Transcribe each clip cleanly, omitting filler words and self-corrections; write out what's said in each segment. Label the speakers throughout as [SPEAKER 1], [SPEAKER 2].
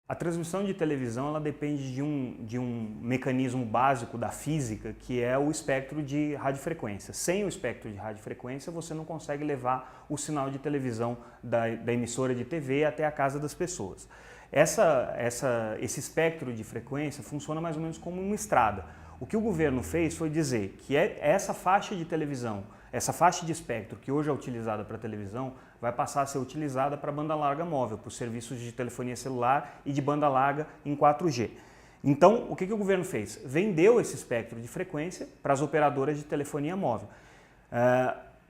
[SPEAKER 1] A transmissão de televisão ela depende de um mecanismo básico da física, que é o espectro de radiofrequência. Sem o espectro de radiofrequência, você não consegue levar o sinal de televisão da emissora de TV até a casa das pessoas. Esse espectro de frequência funciona mais ou menos como uma estrada. O que o governo fez foi dizer que essa faixa de televisão, essa faixa de espectro que hoje é utilizada para televisão, vai passar a ser utilizada para banda larga móvel, para os serviços de telefonia celular e de banda larga em 4G. Então, o que o governo fez? Vendeu esse espectro de frequência para as operadoras de telefonia móvel.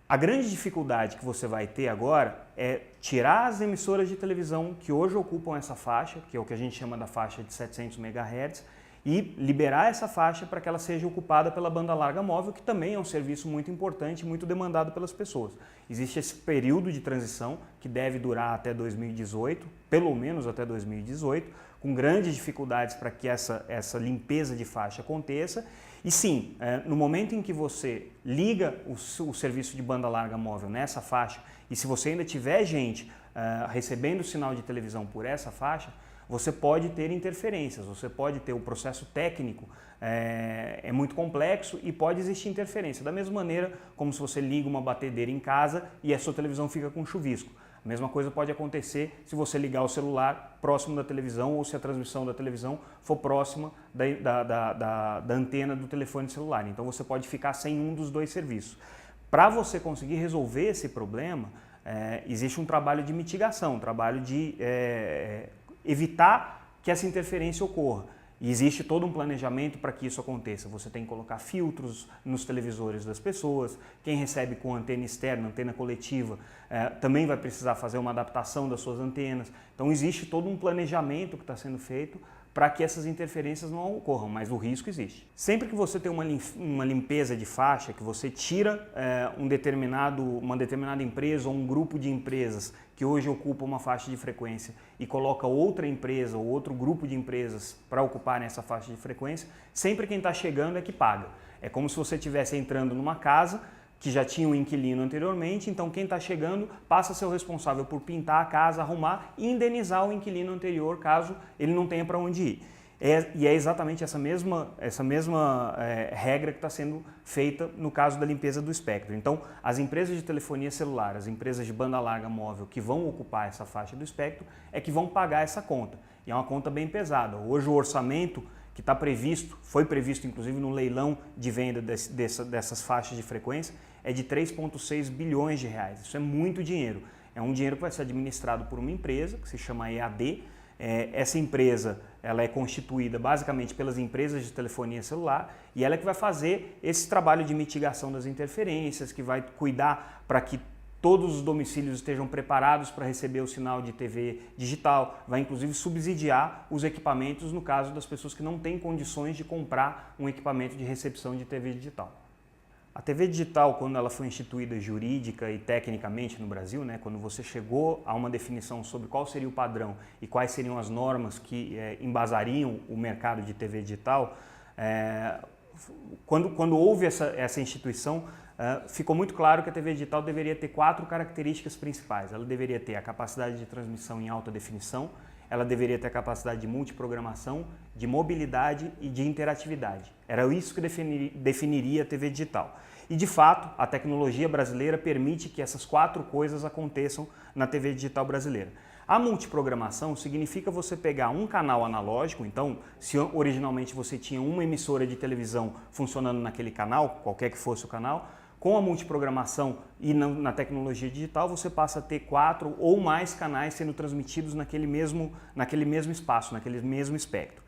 [SPEAKER 1] A grande dificuldade que você vai ter agora é tirar as emissoras de televisão que hoje ocupam essa faixa, que é o que a gente chama da faixa de 700 MHz, e liberar essa faixa para que ela seja ocupada pela banda larga móvel, que também é um serviço muito importante e muito demandado pelas pessoas. Existe esse período de transição que deve durar até 2018, pelo menos até 2018, com grandes dificuldades para que essa limpeza de faixa aconteça. E sim, no momento em que você liga o serviço de banda larga móvel nessa faixa, e se você ainda tiver gente recebendo sinal de televisão por essa faixa, você pode ter interferências, você pode ter o processo técnico, é muito complexo e pode existir interferência. Da mesma maneira como se você liga uma batedeira em casa e a sua televisão fica com chuvisco. A mesma coisa pode acontecer se você ligar o celular próximo da televisão ou se a transmissão da televisão for próxima da antena do telefone celular. Então você pode ficar sem um dos dois serviços. Para você conseguir resolver esse problema, existe um trabalho de mitigação, um trabalho de evitar que essa interferência ocorra. E existe todo um planejamento para que isso aconteça. Você tem que colocar filtros nos televisores das pessoas, quem recebe com antena externa, antena coletiva, também vai precisar fazer uma adaptação das suas antenas. Então existe todo um planejamento que está sendo feito para que essas interferências não ocorram, mas o risco existe. Sempre que você tem uma limpeza de faixa, que você tira uma determinada empresa ou um grupo de empresas que hoje ocupa uma faixa de frequência e coloca outra empresa ou outro grupo de empresas para ocupar nessa faixa de frequência, sempre quem está chegando é que paga. É como se você estivesse entrando numa casa que já tinha um inquilino anteriormente, então quem está chegando passa a ser o responsável por pintar a casa, arrumar e indenizar o inquilino anterior caso ele não tenha para onde ir. E é exatamente essa mesma regra que está sendo feita no caso da limpeza do espectro. Então, as empresas de telefonia celular, as empresas de banda larga móvel que vão ocupar essa faixa do espectro é que vão pagar essa conta. E é uma conta bem pesada. Hoje o orçamento que está previsto, foi previsto inclusive no leilão de venda dessas faixas de frequência, é de 3,6 bilhões de reais. Isso é muito dinheiro. É um dinheiro que vai ser administrado por uma empresa, que se chama EAD. Essa empresa ela é constituída basicamente pelas empresas de telefonia celular e ela é que vai fazer esse trabalho de mitigação das interferências, que vai cuidar para que todos os domicílios estejam preparados para receber o sinal de TV digital, vai inclusive subsidiar os equipamentos no caso das pessoas que não têm condições de comprar um equipamento de recepção de TV digital. A TV digital, quando ela foi instituída jurídica e tecnicamente no Brasil, quando você chegou a uma definição sobre qual seria o padrão e quais seriam as normas que embasariam o mercado de TV digital, quando houve essa instituição, ficou muito claro que a TV digital deveria ter 4 características principais. Ela deveria ter a capacidade de transmissão em alta definição, ela deveria ter a capacidade de multiprogramação, de mobilidade e de interatividade. Era isso que definiria a TV digital. E, de fato, a tecnologia brasileira permite que essas 4 coisas aconteçam na TV digital brasileira. A multiprogramação significa você pegar um canal analógico, então, se originalmente você tinha uma emissora de televisão funcionando naquele canal, qualquer que fosse o canal, com a multiprogramação e na tecnologia digital, você passa a ter 4 ou mais canais sendo transmitidos naquele mesmo espaço, naquele mesmo espectro.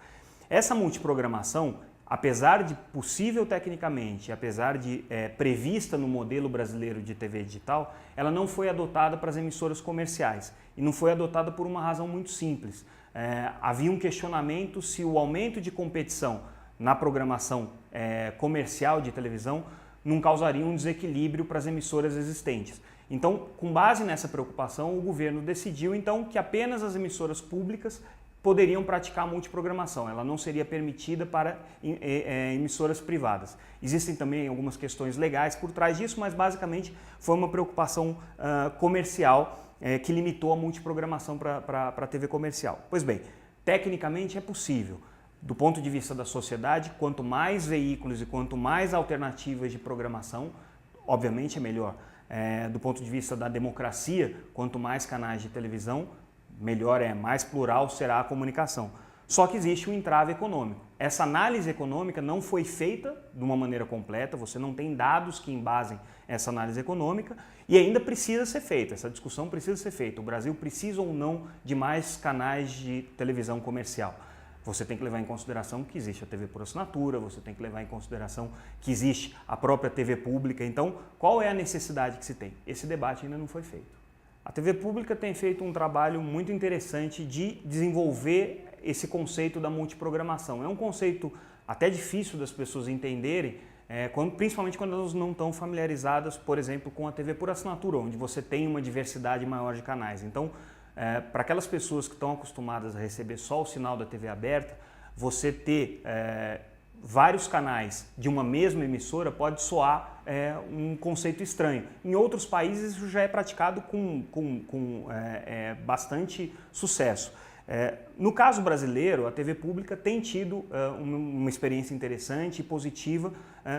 [SPEAKER 1] Essa multiprogramação, apesar de possível tecnicamente, apesar de prevista no modelo brasileiro de TV digital, ela não foi adotada para as emissoras comerciais. E não foi adotada por uma razão muito simples. Havia um questionamento se o aumento de competição na programação comercial de televisão não causaria um desequilíbrio para as emissoras existentes. Então, com base nessa preocupação, o governo decidiu então que apenas as emissoras públicas poderiam praticar a multiprogramação, ela não seria permitida para emissoras privadas. Existem também algumas questões legais por trás disso, mas basicamente foi uma preocupação comercial que limitou a multiprogramação para a TV comercial. Pois bem, Tecnicamente é possível. Do ponto de vista da sociedade, quanto mais veículos e quanto mais alternativas de programação, obviamente é melhor. Do ponto de vista da democracia, quanto mais canais de televisão, melhor mais plural será a comunicação. Só que existe um entrave econômico. Essa análise econômica não foi feita de uma maneira completa, você não tem dados que embasem essa análise econômica e ainda precisa ser feita, essa discussão precisa ser feita. O Brasil precisa ou não de mais canais de televisão comercial? Você tem que levar em consideração que existe a TV por assinatura, você tem que levar em consideração que existe a própria TV pública. Então, qual é a necessidade que se tem? Esse debate ainda não foi feito. A TV pública tem feito um trabalho muito interessante de desenvolver esse conceito da multiprogramação. É um conceito até difícil das pessoas entenderem, principalmente quando elas não estão familiarizadas, por exemplo, com a TV por assinatura, onde você tem uma diversidade maior de canais. Então, para aquelas pessoas que estão acostumadas a receber só o sinal da TV aberta, você ter vários canais de uma mesma emissora pode soar um conceito estranho. Em outros países isso já é praticado com bastante sucesso. No caso brasileiro, a TV pública tem tido uma experiência interessante e positiva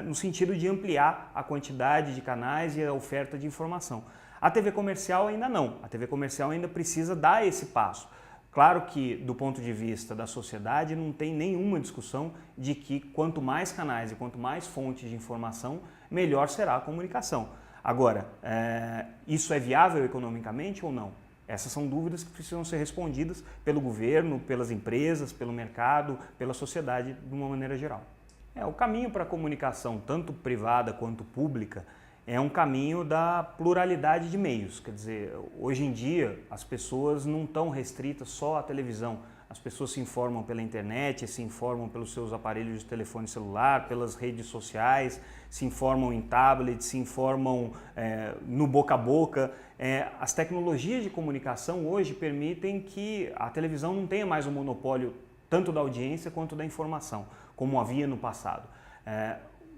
[SPEAKER 1] no sentido de ampliar a quantidade de canais e a oferta de informação. A TV comercial ainda não, a TV comercial ainda precisa dar esse passo. Claro que, do ponto de vista da sociedade, não tem nenhuma discussão de que quanto mais canais e quanto mais fontes de informação, melhor será a comunicação. Agora, isso é viável economicamente ou não? Essas são dúvidas que precisam ser respondidas pelo governo, pelas empresas, pelo mercado, pela sociedade de uma maneira geral. O caminho para a comunicação, tanto privada quanto pública, é um caminho da pluralidade de meios. Quer dizer, hoje em dia as pessoas não estão restritas só à televisão. As pessoas se informam pela internet, se informam pelos seus aparelhos de telefone celular, pelas redes sociais, se informam em tablets, se informam no boca a boca. As tecnologias de comunicação hoje permitem que a televisão não tenha mais o monopólio tanto da audiência quanto da informação, como havia no passado.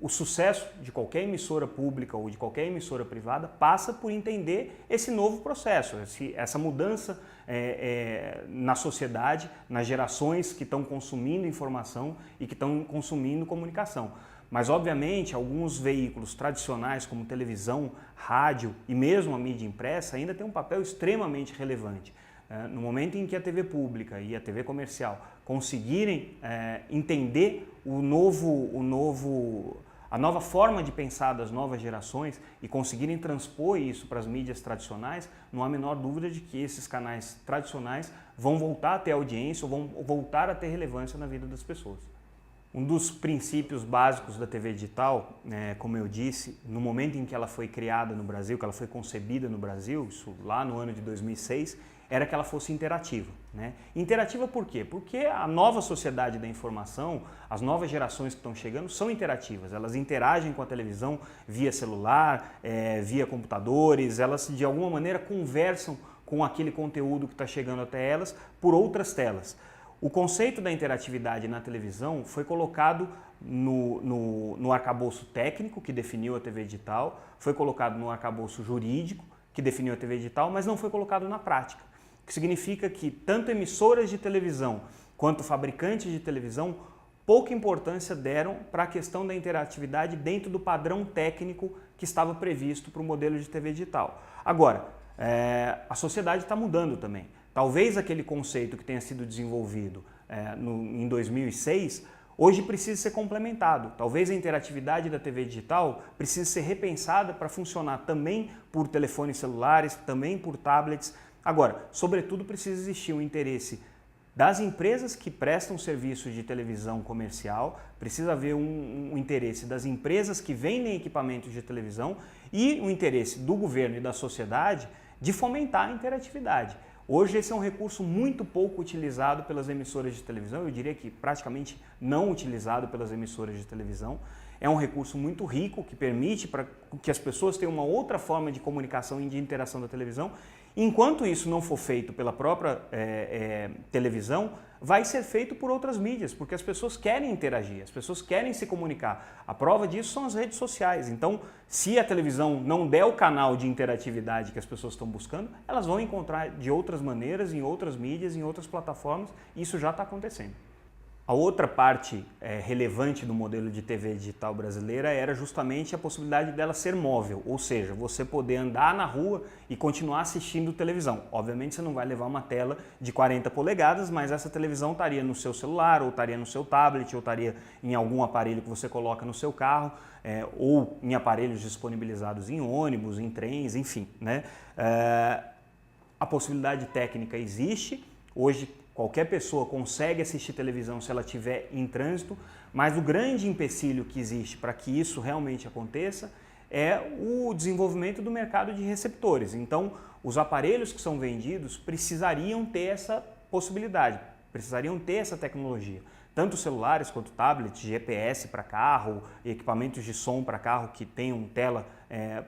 [SPEAKER 1] O sucesso de qualquer emissora pública ou de qualquer emissora privada passa por entender esse novo processo, essa mudança na sociedade, nas gerações que estão consumindo informação e que estão consumindo comunicação. Mas, obviamente, alguns veículos tradicionais como televisão, rádio e mesmo a mídia impressa ainda têm um papel extremamente relevante. No momento em que a TV pública e a TV comercial conseguirem entender a nova forma de pensar das novas gerações e conseguirem transpor isso para as mídias tradicionais, não há a menor dúvida de que esses canais tradicionais vão voltar a ter audiência ou vão voltar a ter relevância na vida das pessoas. Um dos princípios básicos da TV digital, como eu disse, no momento em que ela foi criada no Brasil, que ela foi concebida no Brasil, isso lá no ano de 2006, era que ela fosse interativa. Interativa por quê? Porque a nova sociedade da informação, as novas gerações que estão chegando são interativas, elas interagem com a televisão via celular, via computadores, elas de alguma maneira conversam com aquele conteúdo que está chegando até elas por outras telas. O conceito da interatividade na televisão foi colocado no arcabouço técnico que definiu a TV digital, foi colocado no arcabouço jurídico que definiu a TV digital, mas não foi colocado na prática. O que significa que tanto emissoras de televisão quanto fabricantes de televisão pouca importância deram para a questão da interatividade dentro do padrão técnico que estava previsto para o modelo de TV digital. Agora, a sociedade está mudando também. Talvez aquele conceito que tenha sido desenvolvido em 2006 hoje precise ser complementado. Talvez a interatividade da TV digital precise ser repensada para funcionar também por telefones celulares, também por tablets. Agora, sobretudo, precisa existir um interesse das empresas que prestam serviços de televisão comercial, precisa haver um interesse das empresas que vendem equipamentos de televisão e um interesse do governo e da sociedade de fomentar a interatividade. Hoje esse é um recurso muito pouco utilizado pelas emissoras de televisão, eu diria que praticamente não utilizado pelas emissoras de televisão. É um recurso muito rico que permite que as pessoas tenham uma outra forma de comunicação e de interação da televisão Enquanto isso não for feito pela própria televisão, vai ser feito por outras mídias, porque as pessoas querem interagir, as pessoas querem se comunicar. A prova disso são as redes sociais. Então, se a televisão não der o canal de interatividade que as pessoas estão buscando, elas vão encontrar de outras maneiras, em outras mídias, em outras plataformas, e isso já está acontecendo. A outra parte relevante do modelo de TV digital brasileira era justamente a possibilidade dela ser móvel, ou seja, você poder andar na rua e continuar assistindo televisão. Obviamente você não vai levar uma tela de 40 polegadas, mas essa televisão estaria no seu celular, ou estaria no seu tablet, ou estaria em algum aparelho que você coloca no seu carro, ou em aparelhos disponibilizados em ônibus, em trens, enfim, né? A possibilidade técnica existe, hoje qualquer pessoa consegue assistir televisão se ela estiver em trânsito, mas o grande empecilho que existe para que isso realmente aconteça é o desenvolvimento do mercado de receptores. Então, os aparelhos que são vendidos precisariam ter essa possibilidade, precisariam ter essa tecnologia. Tanto celulares quanto tablets, GPS para carro, equipamentos de som para carro que tenham tela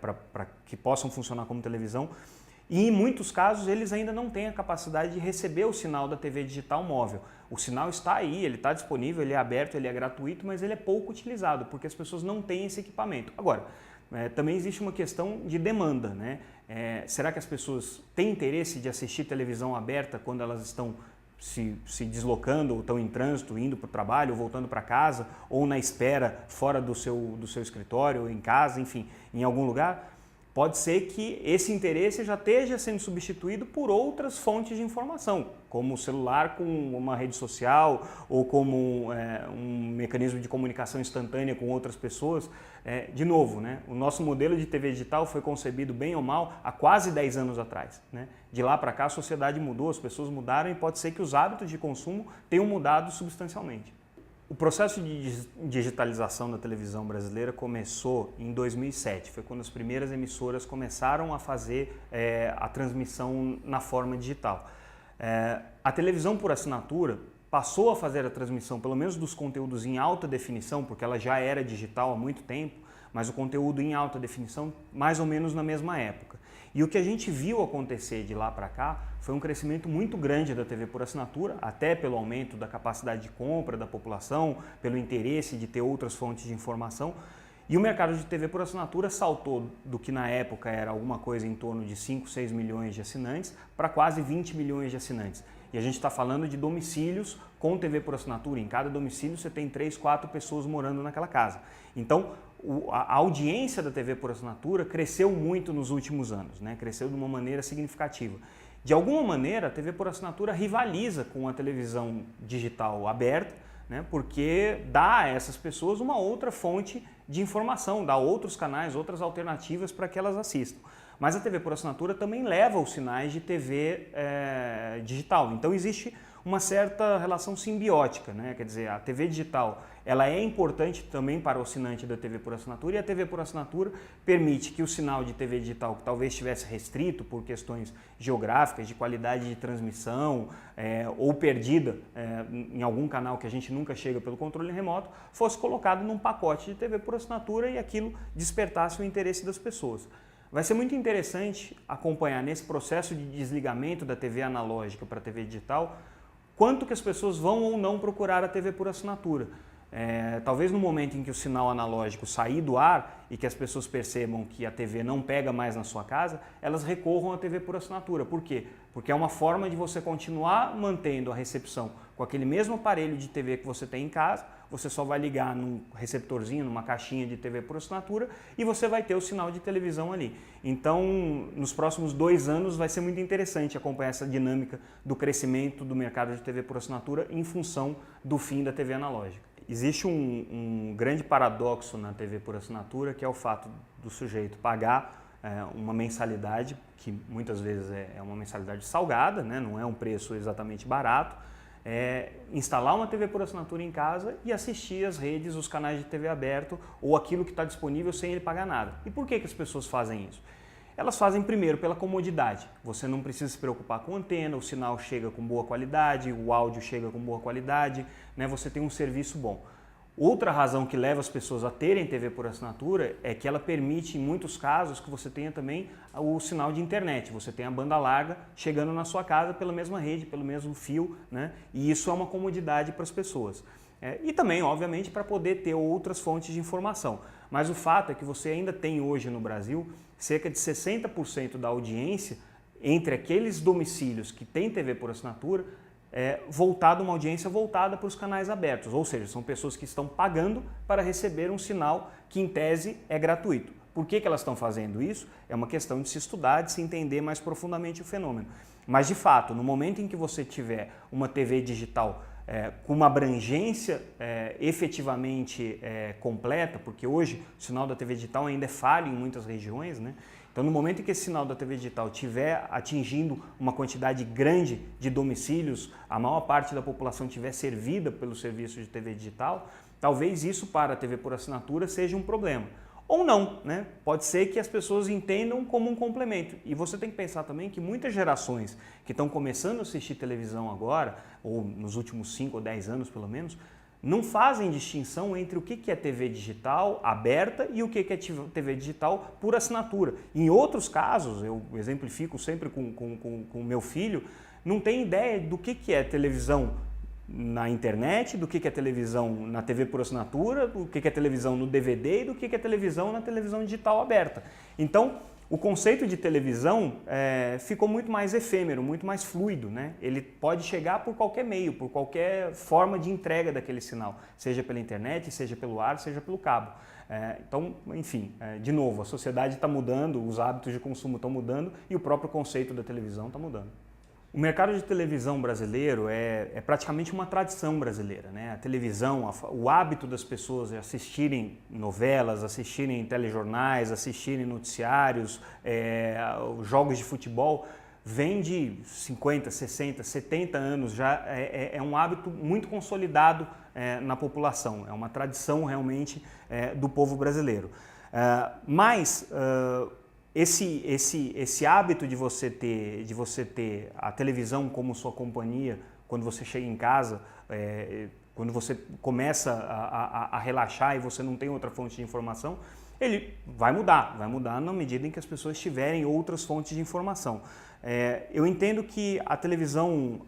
[SPEAKER 1] para que possam funcionar como televisão. E em muitos casos eles ainda não têm a capacidade de receber o sinal da TV digital móvel. O sinal está aí, ele está disponível, ele é aberto, ele é gratuito, mas ele é pouco utilizado porque as pessoas não têm esse equipamento. Agora, também existe uma questão de demanda, né? Será que as pessoas têm interesse de assistir televisão aberta quando elas estão se deslocando, ou estão em trânsito, indo para o trabalho, ou voltando para casa, ou na espera fora do seu escritório, ou em casa, enfim, em algum lugar? Pode ser que esse interesse já esteja sendo substituído por outras fontes de informação, como o celular com uma rede social ou como um mecanismo de comunicação instantânea com outras pessoas. De novo, né, o nosso modelo de TV digital foi concebido bem ou mal há quase 10 anos atrás, né? De lá para cá a sociedade mudou, as pessoas mudaram e pode ser que os hábitos de consumo tenham mudado substancialmente. O processo de digitalização da televisão brasileira começou em 2007, foi quando as primeiras emissoras começaram a fazer a transmissão na forma digital. A televisão por assinatura passou a fazer a transmissão, pelo menos dos conteúdos em alta definição, porque ela já era digital há muito tempo, mas o conteúdo em alta definição mais ou menos na mesma época. E o que a gente viu acontecer de lá para cá foi um crescimento muito grande da TV por assinatura, até pelo aumento da capacidade de compra da população, pelo interesse de ter outras fontes de informação. E o mercado de TV por assinatura saltou do que na época era alguma coisa em torno de 5, 6 milhões de assinantes para quase 20 milhões de assinantes. E a gente está falando de domicílios com TV por assinatura. Em cada domicílio você tem 3, 4 pessoas morando naquela casa. Então, a audiência da TV por assinatura cresceu muito nos últimos anos, né? Cresceu de uma maneira significativa. De alguma maneira, a TV por assinatura rivaliza com a televisão digital aberta, né? Porque dá a essas pessoas uma outra fonte de informação, dá outros canais, outras alternativas para que elas assistam. Mas a TV por assinatura também leva os sinais de TV digital. Então existe uma certa relação simbiótica, né? Quer dizer, a TV digital ela é importante também para o assinante da TV por assinatura e a TV por assinatura permite que o sinal de TV digital, que talvez estivesse restrito por questões geográficas, de qualidade de transmissão ou perdida em algum canal que a gente nunca chega pelo controle remoto, fosse colocado num pacote de TV por assinatura e aquilo despertasse o interesse das pessoas. Vai ser muito interessante acompanhar nesse processo de desligamento da TV analógica para a TV digital quanto que as pessoas vão ou não procurar a TV por assinatura. Talvez no momento em que o sinal analógico sair do ar e que as pessoas percebam que a TV não pega mais na sua casa, elas recorram à TV por assinatura. Por quê? Porque é uma forma de você continuar mantendo a recepção com aquele mesmo aparelho de TV que você tem em casa, você só vai ligar num receptorzinho, numa caixinha de TV por assinatura e você vai ter o sinal de televisão ali. Então, nos próximos 2 anos vai ser muito interessante acompanhar essa dinâmica do crescimento do mercado de TV por assinatura em função do fim da TV analógica. Existe um grande paradoxo na TV por assinatura, que é o fato do sujeito pagar uma mensalidade, que muitas vezes é uma mensalidade salgada, né? Não é um preço exatamente barato, instalar uma TV por assinatura em casa e assistir as redes, os canais de TV aberto ou aquilo que está disponível sem ele pagar nada. E por que as pessoas fazem isso? Elas fazem primeiro pela comodidade. Você não precisa se preocupar com antena, o sinal chega com boa qualidade, o áudio chega com boa qualidade, né? Você tem um serviço bom. Outra razão que leva as pessoas a terem TV por assinatura é que ela permite, em muitos casos, que você tenha também o sinal de internet. Você tem a banda larga chegando na sua casa pela mesma rede, pelo mesmo fio, né? E isso é uma comodidade para as pessoas. E também, obviamente, para poder ter outras fontes de informação. Mas o fato é que você ainda tem hoje no Brasil cerca de 60% da audiência entre aqueles domicílios que têm TV por assinatura, uma audiência voltada para os canais abertos, ou seja, são pessoas que estão pagando para receber um sinal que em tese é gratuito. Por que elas estão fazendo isso? É uma questão de se estudar, de se entender mais profundamente o fenômeno. Mas de fato, no momento em que você tiver uma TV digital com uma abrangência efetivamente completa, porque hoje o sinal da TV digital ainda é falho em muitas regiões, né? Então, no momento em que esse sinal da TV digital estiver atingindo uma quantidade grande de domicílios, a maior parte da população estiver servida pelo serviço de TV digital, talvez isso para a TV por assinatura seja um problema. Ou não, né? Pode ser que as pessoas entendam como um complemento. E você tem que pensar também que muitas gerações que estão começando a assistir televisão agora, ou nos últimos 5 ou 10 anos pelo menos, não fazem distinção entre o que é TV digital aberta e o que é TV digital por assinatura. Em outros casos, eu exemplifico sempre com o meu filho, não tem ideia do que é televisão na internet, do que é televisão na TV por assinatura, do que é televisão no DVD e do que é televisão na televisão digital aberta. Então, o conceito de televisão ficou muito mais efêmero, muito mais fluido, né? Ele pode chegar por qualquer meio, por qualquer forma de entrega daquele sinal, seja pela internet, seja pelo ar, seja pelo cabo. Então, enfim, de novo, a sociedade está mudando, os hábitos de consumo estão mudando e o próprio conceito da televisão está mudando. O mercado de televisão brasileiro é praticamente uma tradição brasileira, né? A televisão, o hábito das pessoas é assistirem novelas, assistirem telejornais, assistirem noticiários, jogos de futebol, vem de 50, 60, 70 anos, já é um hábito muito consolidado na população, é uma tradição realmente do povo brasileiro. Esse hábito de você ter a televisão como sua companhia quando você chega em casa, quando você começa a relaxar e você não tem outra fonte de informação, ele vai mudar na medida em que as pessoas tiverem outras fontes de informação. Eu entendo que a televisão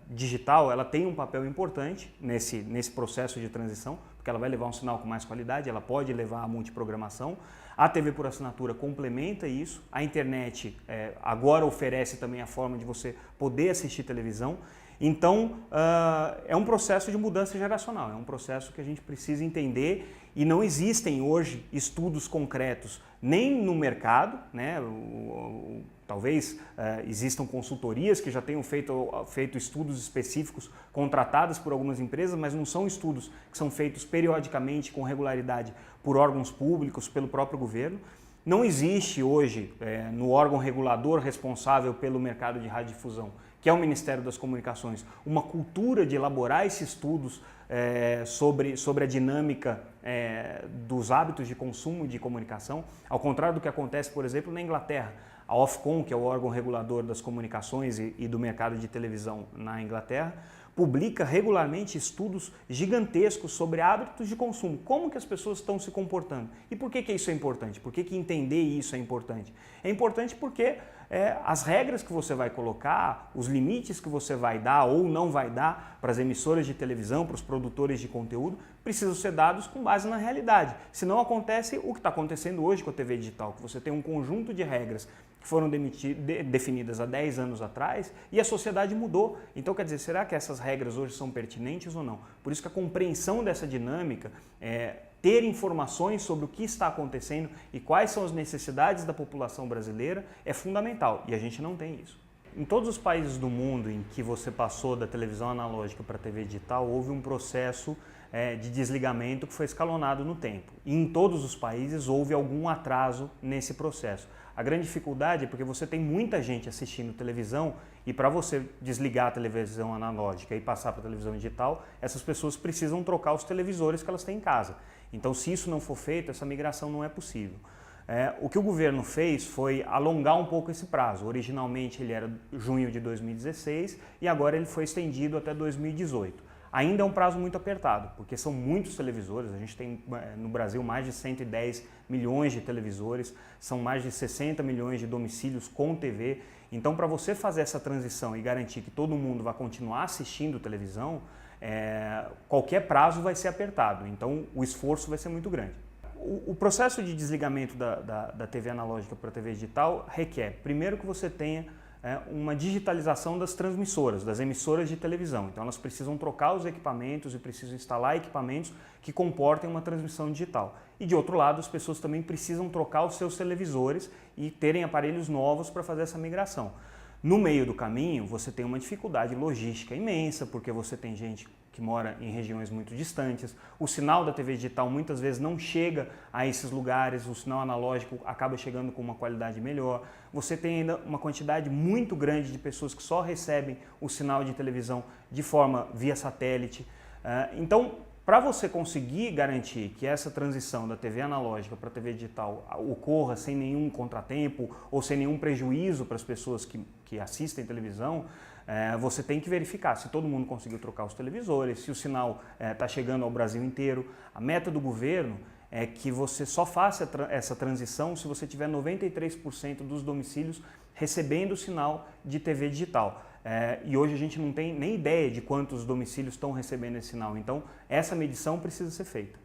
[SPEAKER 1] digital ela tem um papel importante nesse processo de transição, porque ela vai levar um sinal com mais qualidade, ela pode levar a multiprogramação. A TV por assinatura complementa isso, a internet agora oferece também a forma de você poder assistir televisão. Então, é um processo de mudança geracional, é um processo que a gente precisa entender e não existem hoje estudos concretos nem no mercado, né? Talvez existam consultorias que já tenham feito estudos específicos contratadas por algumas empresas, mas não são estudos que são feitos periodicamente com regularidade por órgãos públicos, pelo próprio governo. Não existe hoje no órgão regulador responsável pelo mercado de radiodifusão, que é o Ministério das Comunicações, uma cultura de elaborar esses estudos sobre a dinâmica dos hábitos de consumo de comunicação, ao contrário do que acontece, por exemplo, na Inglaterra. A Ofcom, que é o órgão regulador das comunicações e do mercado de televisão na Inglaterra, publica regularmente estudos gigantescos sobre hábitos de consumo, como que as pessoas estão se comportando. E por que isso é importante? Por que entender isso é importante? É importante porque as regras que você vai colocar, os limites que você vai dar ou não vai dar para as emissoras de televisão, para os produtores de conteúdo, precisam ser dados com base na realidade. Senão acontece o que está acontecendo hoje com a TV digital, que você tem um conjunto de regras que foram definidas há 10 anos atrás e a sociedade mudou. Então, quer dizer, será que essas regras hoje são pertinentes ou não? Por isso que a compreensão dessa dinâmica, ter informações sobre o que está acontecendo e quais são as necessidades da população brasileira é fundamental e a gente não tem isso. Em todos os países do mundo em que você passou da televisão analógica para a TV digital, houve um processo de desligamento que foi escalonado no tempo. E em todos os países houve algum atraso nesse processo. A grande dificuldade é porque você tem muita gente assistindo televisão e para você desligar a televisão analógica e passar para a televisão digital, essas pessoas precisam trocar os televisores que elas têm em casa. Então, se isso não for feito, essa migração não é possível. O que o governo fez foi alongar um pouco esse prazo. Originalmente ele era junho de 2016 e agora ele foi estendido até 2018. ainda é um prazo muito apertado, porque são muitos televisores, a gente tem no Brasil mais de 110 milhões de televisores, são mais de 60 milhões de domicílios com TV, então para você fazer essa transição e garantir que todo mundo vai continuar assistindo televisão, qualquer prazo vai ser apertado, então o esforço vai ser muito grande. O processo de desligamento da TV analógica para a TV digital requer, primeiro, que você tenha uma digitalização das transmissoras, das emissoras de televisão. Então elas precisam trocar os equipamentos e precisam instalar equipamentos que comportem uma transmissão digital. E de outro lado, as pessoas também precisam trocar os seus televisores e terem aparelhos novos para fazer essa migração. No meio do caminho, você tem uma dificuldade logística imensa, porque você tem gente que mora em regiões muito distantes, o sinal da TV digital muitas vezes não chega a esses lugares, o sinal analógico acaba chegando com uma qualidade melhor, você tem ainda uma quantidade muito grande de pessoas que só recebem o sinal de televisão de forma via satélite. Então, para você conseguir garantir que essa transição da TV analógica para a TV digital ocorra sem nenhum contratempo ou sem nenhum prejuízo para as pessoas que assistem televisão, você tem que verificar se todo mundo conseguiu trocar os televisores, se o sinal está chegando ao Brasil inteiro. A meta do governo é que você só faça essa transição se você tiver 93% dos domicílios recebendo o sinal de TV digital. E hoje a gente não tem nem ideia de quantos domicílios estão recebendo esse sinal, então essa medição precisa ser feita.